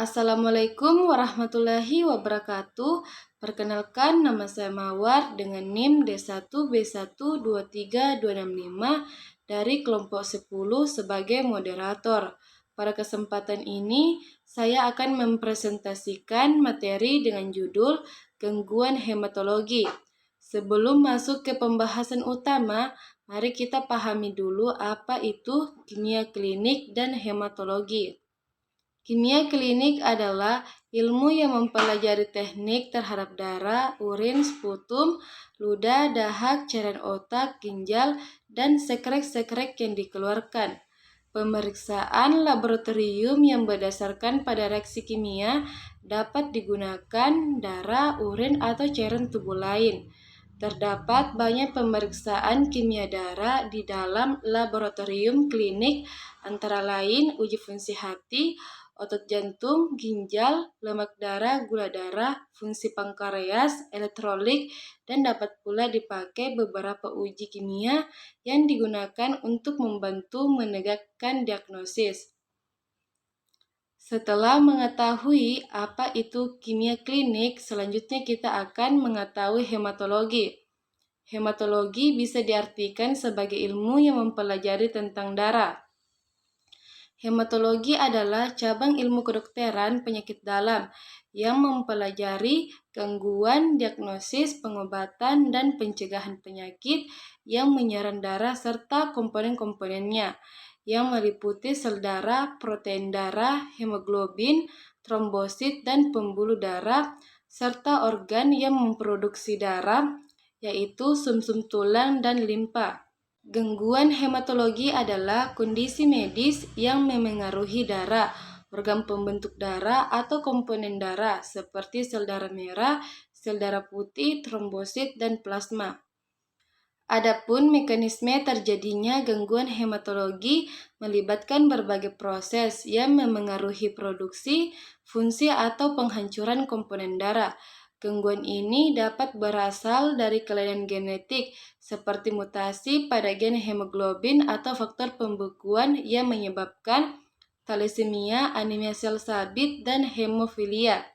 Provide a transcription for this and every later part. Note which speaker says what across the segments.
Speaker 1: Assalamualaikum warahmatullahi wabarakatuh. Perkenalkan, nama saya Mawar dengan NIM D1B12325 dari kelompok 10 sebagai moderator. Pada kesempatan ini, saya akan mempresentasikan materi dengan judul gangguan hematologi. Sebelum masuk ke pembahasan utama, mari kita pahami dulu apa itu kimia klinik dan hematologi. Kimia klinik adalah ilmu yang mempelajari teknik terhadap darah, urin, sputum, ludah, dahak, cairan otak, ginjal, dan sekrek-sekrek yang dikeluarkan. Pemeriksaan laboratorium yang berdasarkan pada reaksi kimia dapat digunakan darah, urin, atau cairan tubuh lain. Terdapat banyak pemeriksaan kimia darah di dalam laboratorium klinik, antara lain uji fungsi hati, otot jantung, ginjal, lemak darah, gula darah, fungsi pankreas, elektrolit, dan dapat pula dipakai beberapa uji kimia yang digunakan untuk membantu menegakkan diagnosis. Setelah mengetahui apa itu kimia klinik, selanjutnya kita akan mengetahui hematologi. Hematologi bisa diartikan sebagai ilmu yang mempelajari tentang darah. Hematologi adalah cabang ilmu kedokteran penyakit dalam yang mempelajari gangguan, diagnosis, pengobatan, dan pencegahan penyakit yang menyerang darah serta komponen-komponennya, yang meliputi sel darah, protein darah, hemoglobin, trombosit, dan pembuluh darah, serta organ yang memproduksi darah, yaitu sumsum tulang dan limpa. Gangguan hematologi adalah kondisi medis yang memengaruhi darah, organ pembentuk darah, atau komponen darah seperti sel darah merah, sel darah putih, trombosit, dan plasma. Adapun mekanisme terjadinya gangguan hematologi melibatkan berbagai proses yang memengaruhi produksi, fungsi, atau penghancuran komponen darah. Gangguan ini dapat berasal dari kelainan genetik seperti mutasi pada gen hemoglobin atau faktor pembekuan yang menyebabkan thalassemia, anemia sel sabit, dan hemofilia.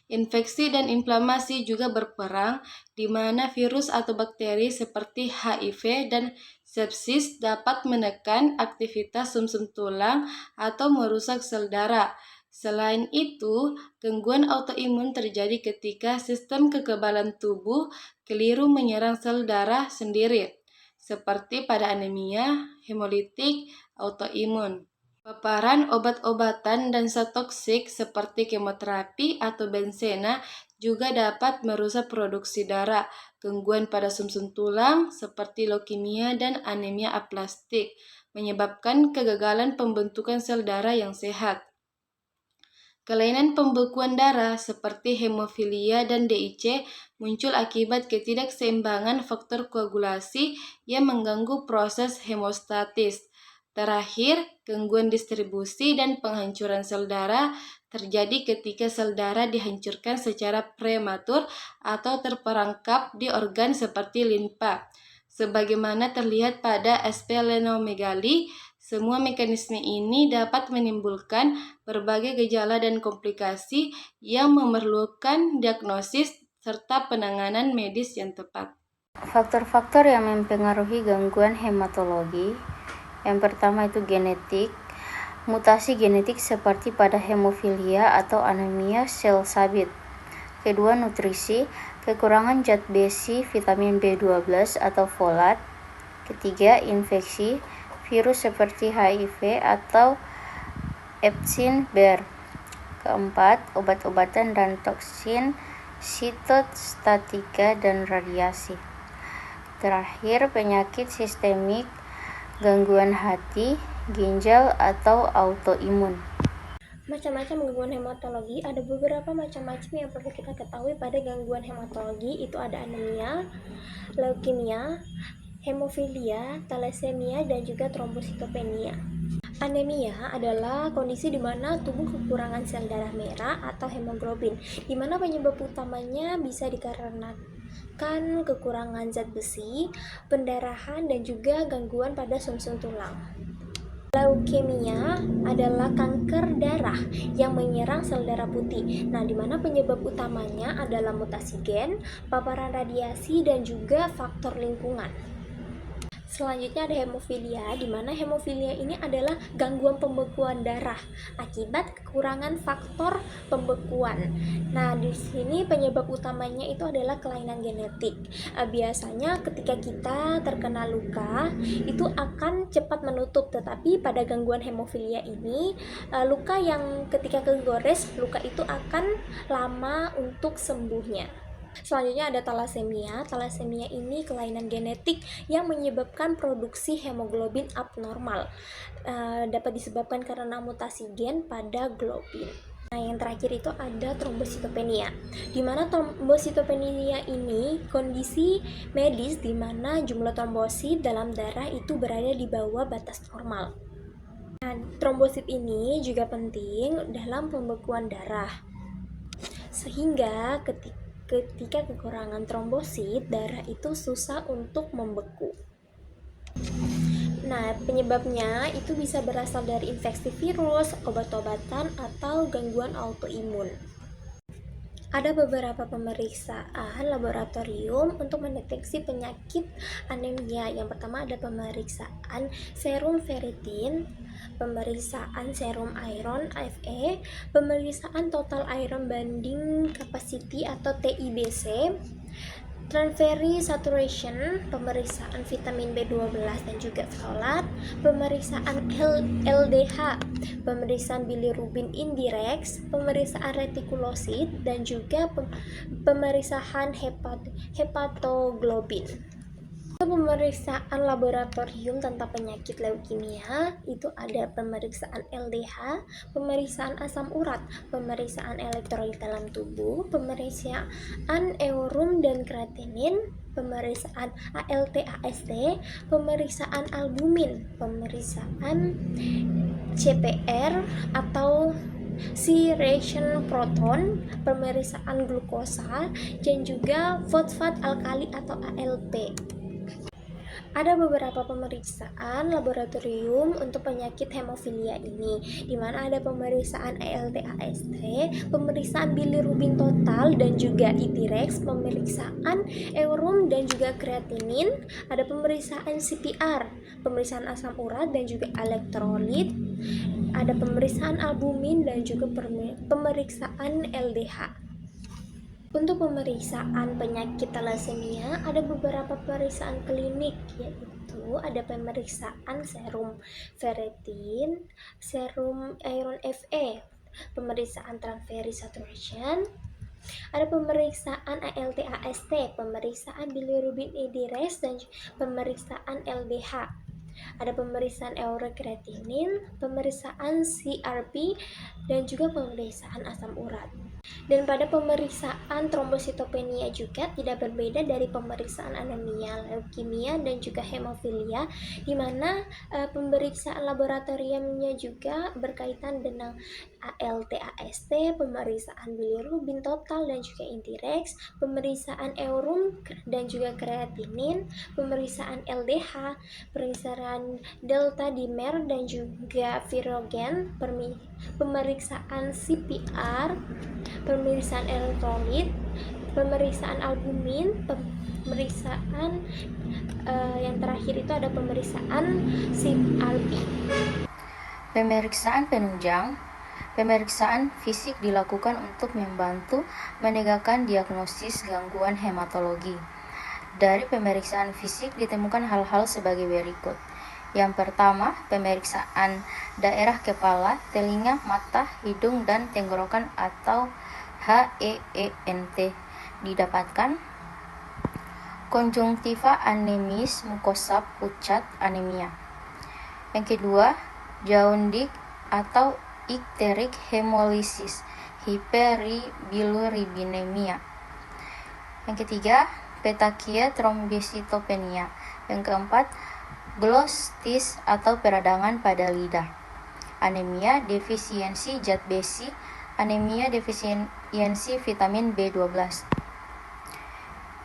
Speaker 1: Infeksi dan inflamasi juga berperan, di mana virus atau bakteri seperti HIV dan sepsis dapat menekan aktivitas sumsum tulang atau merusak sel darah. Selain itu, gangguan autoimun terjadi ketika sistem kekebalan tubuh keliru menyerang sel darah sendiri, seperti pada anemia, hemolitik, autoimun. Paparan obat-obatan dan zat toksik seperti kemoterapi atau bensena juga dapat merusak produksi darah. Gangguan pada sumsum tulang seperti leukemia dan anemia aplastik menyebabkan kegagalan pembentukan sel darah yang sehat. Kelainan pembekuan darah seperti hemofilia dan DIC muncul akibat ketidakseimbangan faktor koagulasi yang mengganggu proses hemostatis. Terakhir, gangguan distribusi dan penghancuran sel darah terjadi ketika sel darah dihancurkan secara prematur atau terperangkap di organ seperti limpa. Sebagaimana terlihat pada splenomegali, semua mekanisme ini dapat menimbulkan berbagai gejala dan komplikasi yang memerlukan diagnosis serta penanganan medis yang tepat.
Speaker 2: Faktor-faktor yang mempengaruhi gangguan hematologi. Yang pertama itu genetik. Mutasi genetik seperti pada hemofilia atau anemia sel sabit. Kedua, nutrisi, kekurangan zat besi, vitamin B12 atau folat. Ketiga, infeksi, virus seperti HIV atau Epstein-Barr. Keempat, obat-obatan dan toksin, sitostatika, dan radiasi. Terakhir, penyakit sistemik, gangguan hati, ginjal, atau autoimun.
Speaker 3: Macam-macam gangguan hematologi, ada beberapa macam-macam yang perlu kita ketahui pada gangguan hematologi. Itu ada anemia, leukemia, hemofilia, thalassemia, dan juga trombositopenia. Anemia adalah kondisi di mana tubuh kekurangan sel darah merah atau hemoglobin, di mana penyebab utamanya bisa dikarenakan kekurangan zat besi, pendarahan, dan juga gangguan pada sumsum tulang. Leukemia adalah kanker darah yang menyerang sel darah putih. Nah, di mana penyebab utamanya adalah mutasi gen, paparan radiasi, dan juga faktor lingkungan. Selanjutnya ada hemofilia, di mana hemofilia ini adalah gangguan pembekuan darah akibat kekurangan faktor pembekuan. Nah, di sini penyebab utamanya itu adalah kelainan genetik. Biasanya ketika kita terkena luka, itu akan cepat menutup, tetapi pada gangguan hemofilia ini, luka yang ketika kegores, luka itu akan lama untuk sembuhnya. Selanjutnya ada talasemia. Talasemia ini kelainan genetik yang menyebabkan produksi hemoglobin abnormal. Dapat disebabkan karena mutasi gen pada globin. Nah, yang terakhir itu ada trombositopenia. Di mana trombositopenia ini kondisi medis di mana jumlah trombosit dalam darah itu berada di bawah batas normal. Nah, trombosit ini juga penting dalam pembekuan darah. Sehingga ketika kekurangan trombosit, darah itu susah untuk membeku. Nah, penyebabnya itu bisa berasal dari infeksi virus, obat-obatan, atau gangguan autoimun. Ada beberapa pemeriksaan laboratorium untuk mendeteksi penyakit anemia. Yang pertama ada pemeriksaan serum ferritin, pemeriksaan serum iron Fe, pemeriksaan total iron binding capacity atau TIBC, transferrin saturation, pemeriksaan vitamin B12 dan juga folat, pemeriksaan LDH, pemeriksaan bilirubin indirect, pemeriksaan retikulosit, dan juga pemeriksaan hepatoglobin. Pemeriksaan laboratorium tentang penyakit leukemia itu ada pemeriksaan LDH, pemeriksaan asam urat, pemeriksaan elektrolit dalam tubuh, pemeriksaan eurum dan kreatinin, pemeriksaan ALT/AST, pemeriksaan albumin, pemeriksaan CPR atau C-reaction proton, pemeriksaan glukosa, dan juga fosfat alkali atau ALP. Ada beberapa pemeriksaan laboratorium untuk penyakit hemofilia ini, di mana ada pemeriksaan ALT/AST, pemeriksaan bilirubin total dan juga T-rex, pemeriksaan eurum dan juga kreatinin, ada pemeriksaan CPR, pemeriksaan asam urat dan juga elektrolit, ada pemeriksaan albumin dan juga pemeriksaan LDH. Untuk pemeriksaan penyakit talasemia ada beberapa pemeriksaan klinik, yaitu ada pemeriksaan serum ferritin, serum iron Fe, pemeriksaan transferrin saturation, ada pemeriksaan ALT/AST, pemeriksaan bilirubin indirect dan pemeriksaan LDH. Ada pemeriksaan eurokreatinin, pemeriksaan CRP, dan juga pemeriksaan asam urat. Dan pada pemeriksaan trombositopenia juga tidak berbeda dari pemeriksaan anemia, leukemia, dan juga hemofilia, di mana pemeriksaan laboratoriumnya juga berkaitan dengan ALT/AST, pemeriksaan bilirubin total dan juga indirect, pemeriksaan eurum dan juga kreatinin, pemeriksaan LDH, pemeriksaan delta dimer dan juga virogen, pemeriksaan CPR, pemeriksaan elektrolit, pemeriksaan albumin, pemeriksaan yang terakhir itu ada pemeriksaan CRP.
Speaker 2: Pemeriksaan penunjang. Pemeriksaan fisik dilakukan untuk membantu menegakkan diagnosis gangguan hematologi. Dari pemeriksaan fisik ditemukan hal-hal sebagai berikut. Yang pertama, pemeriksaan daerah kepala, telinga, mata, hidung, dan tenggorokan atau HEENT didapatkan. Konjungtiva anemis mukosa pucat anemia. Yang kedua, jaundice atau icteric hemolysis hyperbilirubinemia. Yang ketiga, petakia trombositopenia. Yang keempat, glossitis atau peradangan pada lidah. Anemia defisiensi zat besi, anemia defisiensi vitamin B12.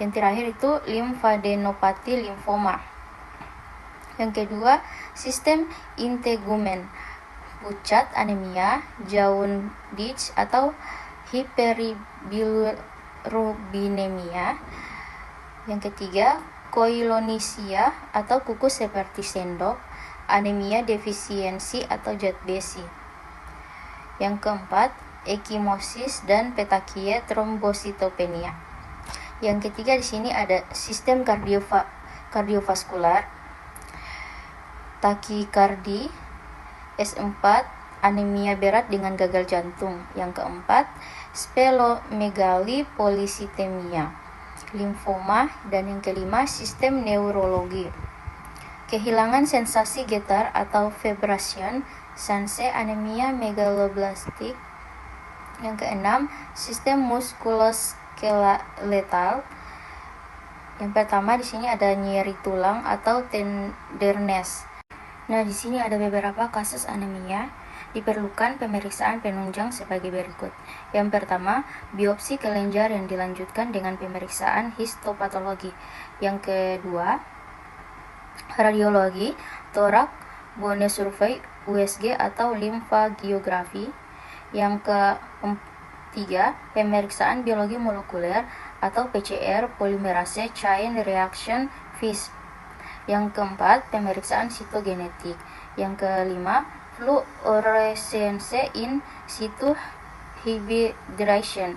Speaker 2: Yang terakhir itu limfadenopati limfoma. Yang kedua, sistem integumen, pucat anemia, jaundice atau hyperbilirubinemia. Yang ketiga, koilonisia atau kuku seperti sendok, anemia defisiensi atau zat besi. Yang keempat, ekimosis dan petakie trombositopenia. Yang ketiga di sini ada sistem kardiovaskular, takikardi, S4, anemia berat dengan gagal jantung. Yang keempat, splenomegali polisitemia, limfoma. Dan yang kelima, sistem neurologi, kehilangan sensasi getar atau vibration, Sanse anemia megaloblastik. Yang keenam, sistem muskuloskeletal. Yang pertama di sini ada nyeri tulang atau tenderness. Nah, di sini ada beberapa kasus anemia. Diperlukan pemeriksaan penunjang sebagai berikut. Yang pertama, biopsi kelenjar yang dilanjutkan dengan pemeriksaan histopatologi. Yang kedua, radiologi, torak, bone survey, USG atau limfangiografi. Yang ketiga, pemeriksaan biologi molekuler atau PCR, polymerase chain reaction FISH. Yang keempat, pemeriksaan sitogenetik. Yang kelima, fluorescence in situ hybridation.